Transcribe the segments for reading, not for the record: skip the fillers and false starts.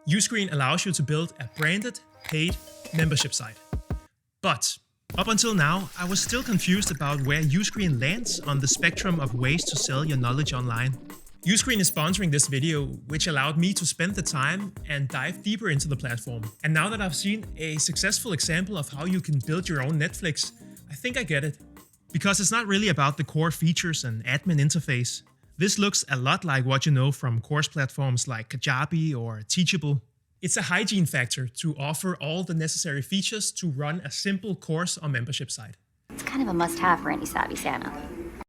Uscreen allows you to build a branded, paid membership site. But up until now, I was still confused about where Uscreen lands on the spectrum of ways to sell your knowledge online. Uscreen is sponsoring this video, which allowed me to spend the time and dive deeper into the platform. And now that I've seen a successful example of how you can build your own Netflix, I think I get it. Because it's not really about the core features and admin interface. This looks a lot like what you know from course platforms like Kajabi or Teachable. It's a hygiene factor to offer all the necessary features to run a simple course or membership site. It's kind of a must-have for any savvy Santa.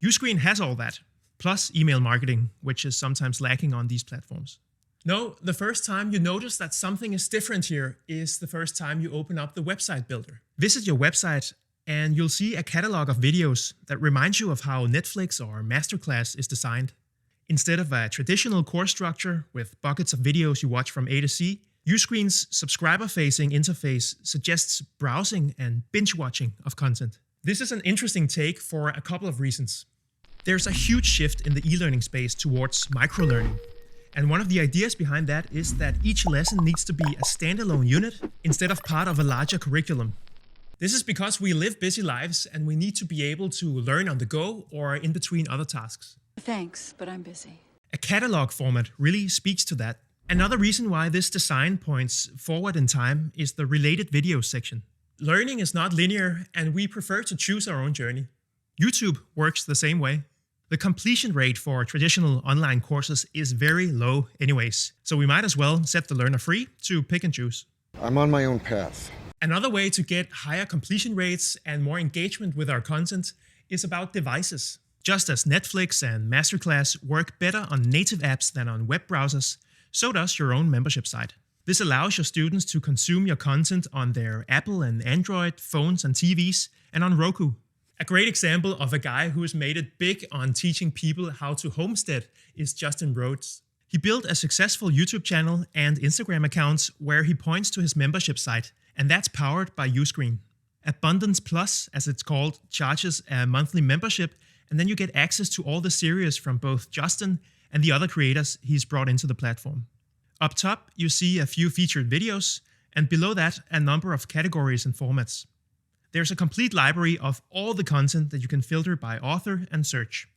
Uscreen has all that, plus email marketing, which is sometimes lacking on these platforms. No, the first time you notice that something is different here is the first time you open up the website builder. Visit your website and you'll see a catalog of videos that reminds you of how Netflix or Masterclass is designed. Instead of a traditional course structure with buckets of videos you watch from A to C, Uscreen's subscriber-facing interface suggests browsing and binge-watching of content. This is an interesting take for a couple of reasons. There's a huge shift in the e-learning space towards micro-learning. And one of the ideas behind that is that each lesson needs to be a standalone unit instead of part of a larger curriculum. This is because we live busy lives and we need to be able to learn on the go or in between other tasks. Thanks, but I'm busy. A catalog format really speaks to that. Another reason why this design points forward in time is the related videos section. Learning is not linear and we prefer to choose our own journey. YouTube works the same way. The completion rate for traditional online courses is very low anyways, so we might as well set the learner free to pick and choose. I'm on my own path. Another way to get higher completion rates and more engagement with our content is about devices. Just as Netflix and Masterclass work better on native apps than on web browsers, so does your own membership site. This allows your students to consume your content on their Apple and Android phones and TVs and on Roku. A great example of a guy who's made it big on teaching people how to homestead is Justin Rhodes. He built a successful YouTube channel and Instagram accounts where he points to his membership site, and that's powered by Uscreen. Abundance Plus, as it's called, charges a monthly membership, and then you get access to all the series from both Justin and the other creators he's brought into the platform. Up top, you see a few featured videos, and below that, a number of categories and formats. There's a complete library of all the content that you can filter by author and search.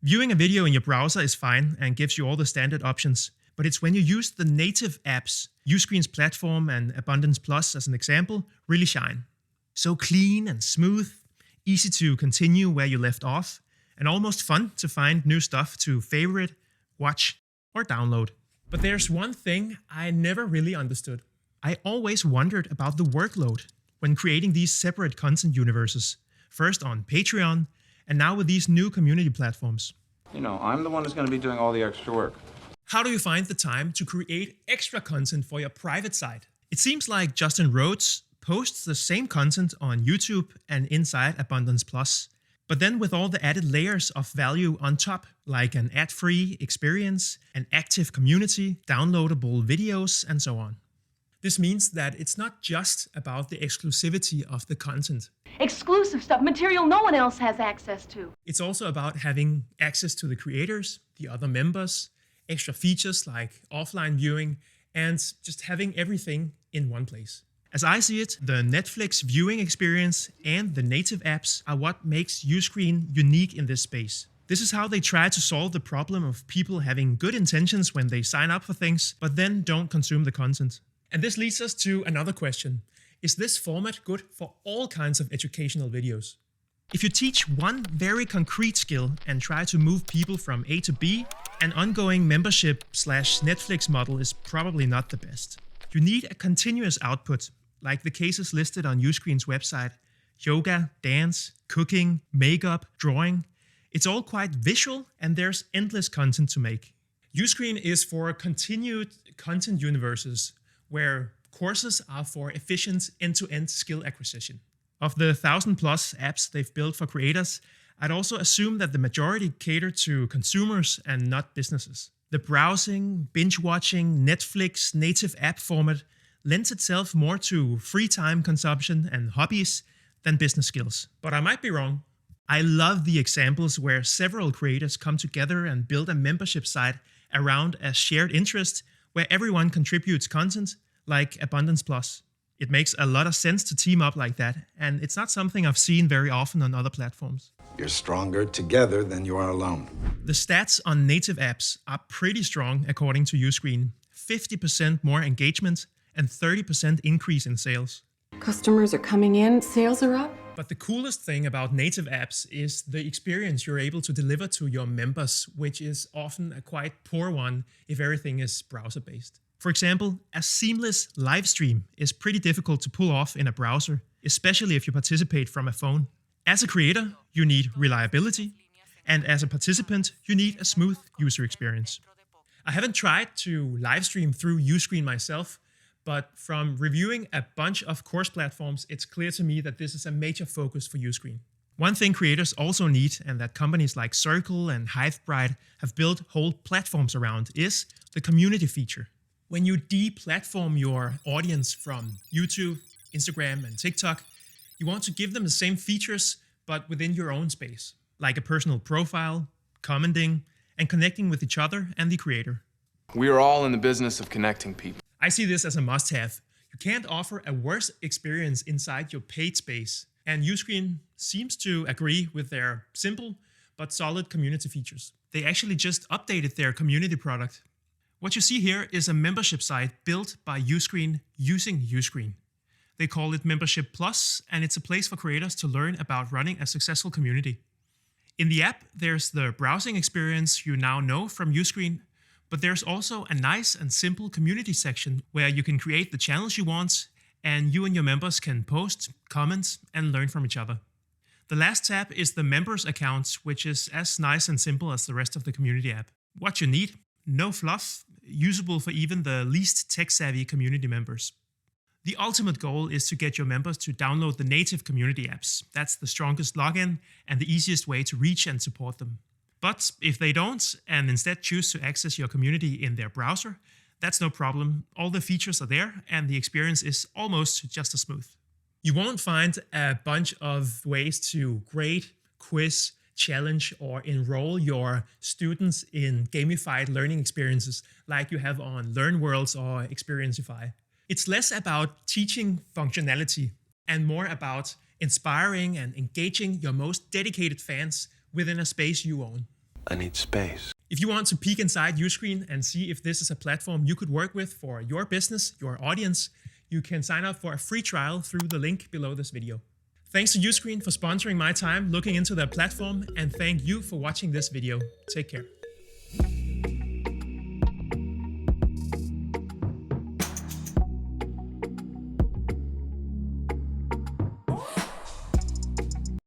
Viewing a video in your browser is fine and gives you all the standard options, but it's when you use the native apps, Uscreen's platform and Abundance Plus as an example, really shine. So clean and smooth, easy to continue where you left off, and almost fun to find new stuff to favorite, watch, or download. But there's one thing I never really understood. I always wondered about the workload when creating these separate content universes, first on Patreon, and now with these new community platforms. You know, I'm the one who's going to be doing all the extra work. How do you find the time to create extra content for your private site? It seems like Justin Rhodes posts the same content on YouTube and inside Abundance Plus, but then with all the added layers of value on top, like an ad-free experience, an active community, downloadable videos, and so on. This means that it's not just about the exclusivity of the content. Exclusive stuff, material no one else has access to. It's also about having access to the creators, the other members, extra features like offline viewing, and just having everything in one place. As I see it, the Netflix viewing experience and the native apps are what makes Uscreen unique in this space. This is how they try to solve the problem of people having good intentions when they sign up for things, but then don't consume the content. And this leads us to another question. Is this format good for all kinds of educational videos? If you teach one very concrete skill and try to move people from A to B, an ongoing membership/Netflix model is probably not the best. You need a continuous output, like the cases listed on Uscreen's website: yoga, dance, cooking, makeup, drawing. It's all quite visual and there's endless content to make. Uscreen is for continued content universes, where courses are for efficient end-to-end skill acquisition. Of the 1,000+ apps they've built for creators, I'd also assume that the majority cater to consumers and not businesses. The browsing, binge-watching, Netflix native app format lends itself more to free time consumption and hobbies than business skills. But I might be wrong. I love the examples where several creators come together and build a membership site around a shared interest where everyone contributes content like Abundance Plus. It makes a lot of sense to team up like that, and it's not something I've seen very often on other platforms. You're stronger together than you are alone. The stats on native apps are pretty strong according to Uscreen. 50% more engagement and 30% increase in sales. Customers are coming in, sales are up. But the coolest thing about native apps is the experience you're able to deliver to your members, which is often a quite poor one if everything is browser-based. For example, a seamless live stream is pretty difficult to pull off in a browser, especially if you participate from a phone. As a creator, you need reliability, and as a participant, you need a smooth user experience. I haven't tried to live stream through Uscreen myself, but from reviewing a bunch of course platforms, it's clear to me that this is a major focus for Uscreen. One thing creators also need, and that companies like Circle and Hivebrite have built whole platforms around, is the community feature. When you de-platform your audience from YouTube, Instagram, and TikTok, you want to give them the same features, but within your own space, like a personal profile, commenting, and connecting with each other and the creator. We are all in the business of connecting people. I see this as a must-have. You can't offer a worse experience inside your paid space, and Uscreen seems to agree with their simple but solid community features. They actually just updated their community product. What you see here is a membership site built by Uscreen using Uscreen. They call it Membership Plus, and it's a place for creators to learn about running a successful community. In the app, there's the browsing experience you now know from Uscreen, but there's also a nice and simple community section where you can create the channels you want, and you and your members can post, comment, and learn from each other. The last tab is the members accounts, which is as nice and simple as the rest of the community app. What you need: no fluff, usable for even the least tech-savvy community members. The ultimate goal is to get your members to download the native community apps. That's the strongest login and the easiest way to reach and support them. But if they don't, and instead choose to access your community in their browser, that's no problem. All the features are there, and the experience is almost just as smooth. You won't find a bunch of ways to grade, quiz, challenge, or enroll your students in gamified learning experiences like you have on LearnWorlds or Experienceify. It's less about teaching functionality and more about inspiring and engaging your most dedicated fans within a space you own. I need space. If you want to peek inside Uscreen and see if this is a platform you could work with for your business, your audience, you can sign up for a free trial through the link below this video. Thanks to Uscreen for sponsoring my time looking into their platform, and thank you for watching this video. Take care.